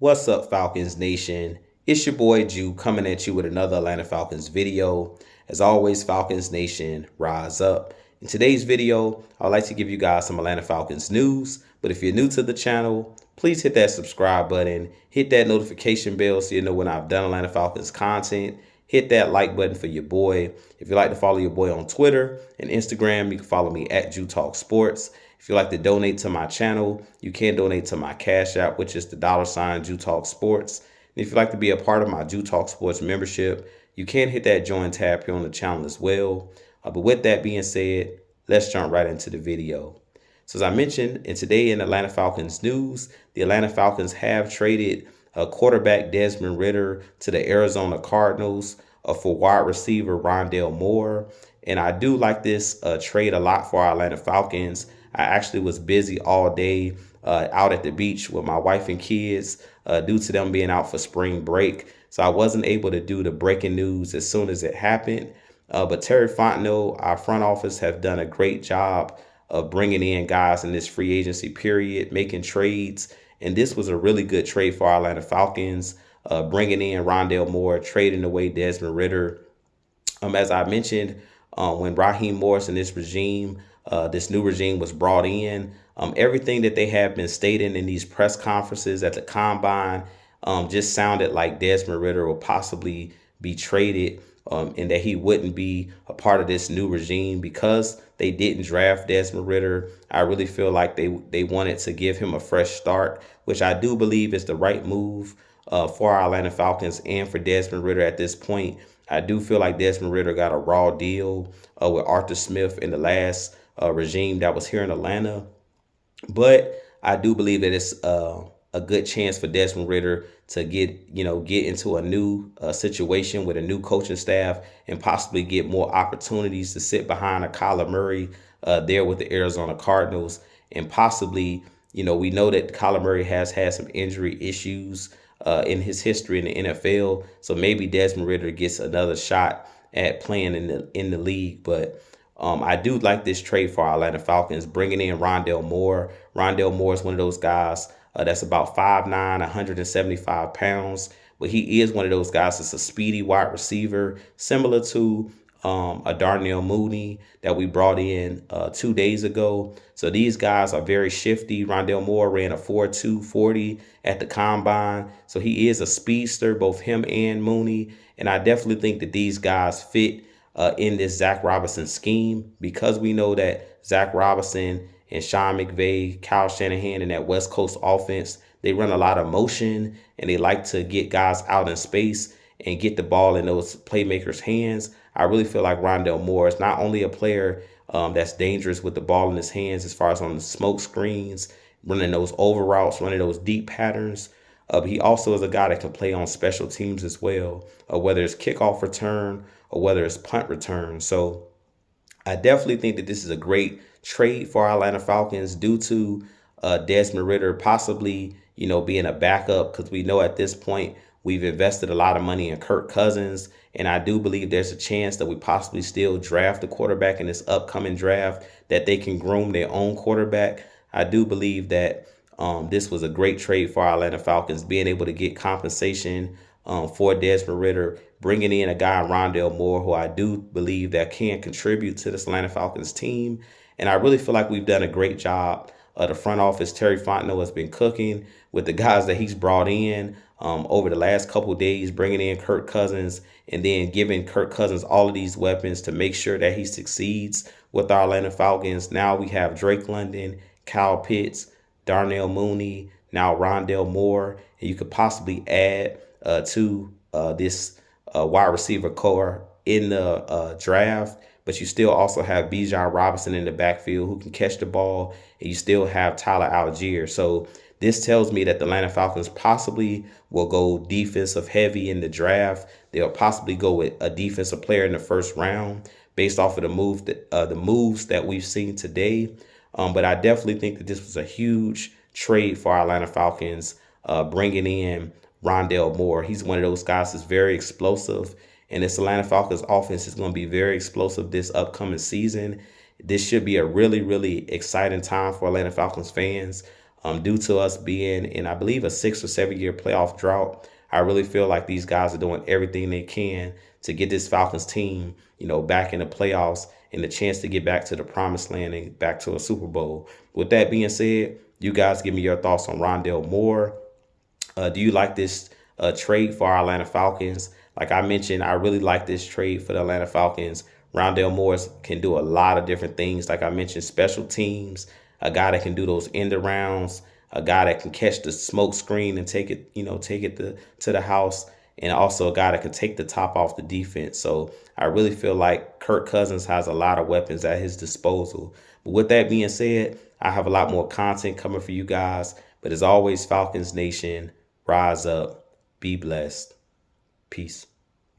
What's up, Falcons Nation? It's your boy Jew coming at you with another Atlanta Falcons video. As always, Falcons Nation, rise up. In today's video, I'd like to give you guys some Atlanta Falcons news. But if you're new to the channel, please hit that subscribe button, hit that notification bell so you know when I've done Atlanta Falcons content. Hit that like button for your boy. If you'd like to follow your boy on Twitter and Instagram, you can follow me at Jew Talk Sports. If you'd like to donate to my channel, you can donate to my Cash App, which is the $ Jew Talk Sports. And if you'd like to be a part of my Jew Talk Sports membership, you can hit that join tab here on the channel as well. But with that being said, let's jump right into the video. So as I mentioned, today in Atlanta Falcons news, the Atlanta Falcons have traded quarterback Desmond Ridder to the Arizona Cardinals for wide receiver Rondale Moore. And I do like this trade a lot for our Atlanta Falcons. I actually was busy all day out at the beach with my wife and kids due to them being out for spring break. So I wasn't able to do the breaking news as soon as it happened. But Terry Fontenot, our front office, have done a great job of bringing in guys in this free agency period, making trades. And this was a really good trade for our Atlanta Falcons, bringing in Rondale Moore, trading away Desmond Ridder. As I mentioned, when Raheem Morris and this new regime was brought in, everything that they have been stating in these press conferences at the Combine just sounded like Desmond Ridder will possibly be traded and that he wouldn't be a part of this new regime because they didn't draft Desmond Ridder. I really feel like they wanted to give him a fresh start, which I do believe is the right move for our Atlanta Falcons and for Desmond Ridder at this point. I do feel like Desmond Ridder got a raw deal with Arthur Smith in the last regime that was here in Atlanta. But I do believe that it's a good chance for Desmond Ridder to get into a new situation with a new coaching staff and possibly get more opportunities to sit behind a Kyler Murray there with the Arizona Cardinals. And possibly, we know that Kyler Murray has had some injury issues in his history in the NFL. So maybe Desmond Ridder gets another shot at playing in the league. But I do like this trade for our Atlanta Falcons, bringing in Rondale Moore. Rondale Moore is one of those guys that's about 5'9", 175 pounds. But he is one of those guys that's a speedy wide receiver, similar to a Darnell Mooney that we brought in 2 days ago. So these guys are very shifty. Rondale Moore ran a 4.2 40 at the Combine. So he is a speedster, both him and Mooney. And I definitely think that these guys fit in this Zach Robinson scheme, because we know that Zach Robinson and Sean McVay, Kyle Shanahan, and that West Coast offense, they run a lot of motion and they like to get guys out in space and get the ball in those playmakers' hands. I really feel like Rondale Moore is not only a player that's dangerous with the ball in his hands as far as on the smoke screens, running those over routes, running those deep patterns, but he also is a guy that can play on special teams as well, whether it's kickoff return or whether it's punt return. So I definitely think that this is a great trade for our Atlanta Falcons due to Desmond Ridder possibly, being a backup, because we know at this point we've invested a lot of money in Kirk Cousins. And I do believe there's a chance that we possibly still draft a quarterback in this upcoming draft, that they can groom their own quarterback. I do believe that this was a great trade for our Atlanta Falcons, being able to get compensation for Desmond Ridder, bringing in a guy, Rondale Moore, who I do believe that can contribute to this Atlanta Falcons team. And I really feel like we've done a great job. The front office, Terry Fontenot, has been cooking with the guys that he's brought in over the last couple of days, bringing in Kirk Cousins and then giving Kirk Cousins all of these weapons to make sure that he succeeds with our Atlanta Falcons. Now we have Drake London, Kyle Pitts, Darnell Mooney, now Rondale Moore, and you could possibly add to this wide receiver core in the draft. But you still also have Bijan Robinson in the backfield who can catch the ball, and you still have Tyler Algier. So this tells me that the Atlanta Falcons possibly will go defensive heavy in the draft. They'll possibly go with a defensive player in the first round based off of the moves that we've seen today. But I definitely think that this was a huge trade for our Atlanta Falcons, bringing in Rondale Moore. He's one of those guys that's very explosive. And this Atlanta Falcons offense is going to be very explosive this upcoming season. This should be a really, really exciting time for Atlanta Falcons fans. Due to us being in, I believe, a 6 or 7 year playoff drought, I really feel like these guys are doing everything they can to get this Falcons team, back in the playoffs and the chance to get back to the promised land and back to a Super Bowl. With that being said, you guys give me your thoughts on Rondale Moore. Do you like this trade for our Atlanta Falcons? Like I mentioned, I really like this trade for the Atlanta Falcons. Rondale Morris can do a lot of different things. Like I mentioned, special teams, a guy that can do those end arounds, a guy that can catch the smoke screen and take it to the house, and also a guy that can take the top off the defense. So I really feel like Kirk Cousins has a lot of weapons at his disposal. But with that being said, I have a lot more content coming for you guys. But as always, Falcons Nation, rise up, be blessed. Peace.